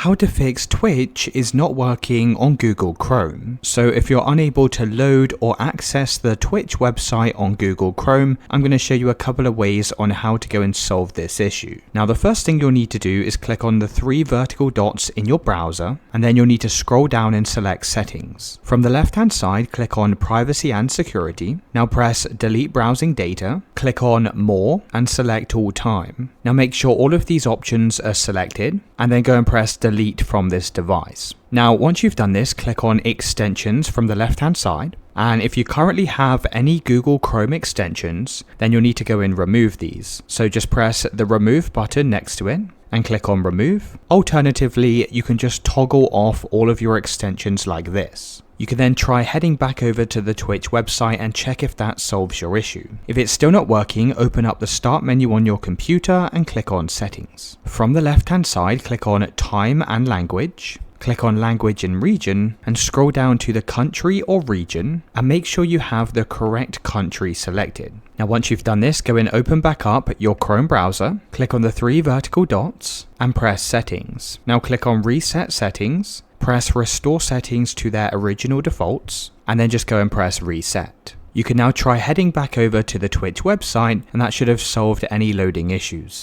how to fix Twitch is not working on Google Chrome. So if you're unable to load or access the Twitch website on Google Chrome, I'm going to show you a couple of ways on how to go and solve this issue. Now the first thing you'll need to do is click on the three vertical dots in your browser, and then you'll need to scroll down and select Settings. From the left hand side, click on Privacy and Security. Now press Delete Browsing Data, click on More and select All Time. Now make sure all of these options are selected and then go and press Delete from this device. Now once you've done this, click on Extensions from the left hand side, and if you currently have any Google Chrome extensions, then you'll need to go and remove these. So just press the Remove button next to it and click on Remove. Alternatively, you can just toggle off all of your extensions like this. You can then try heading back over to the Twitch website and check if that solves your issue. If it's still not working, open up the Start menu on your computer and click on Settings. From the left hand side, click on Time and Language. Click on Language and Region and scroll down to the country or region and make sure you have the correct country selected. Now once you've done this, go and open back up your Chrome browser, click on the three vertical dots and press Settings. Now click on Reset Settings, press Restore Settings to their original defaults, and then just go and press Reset. You can now try heading back over to the Twitch website, and that should have solved any loading issues.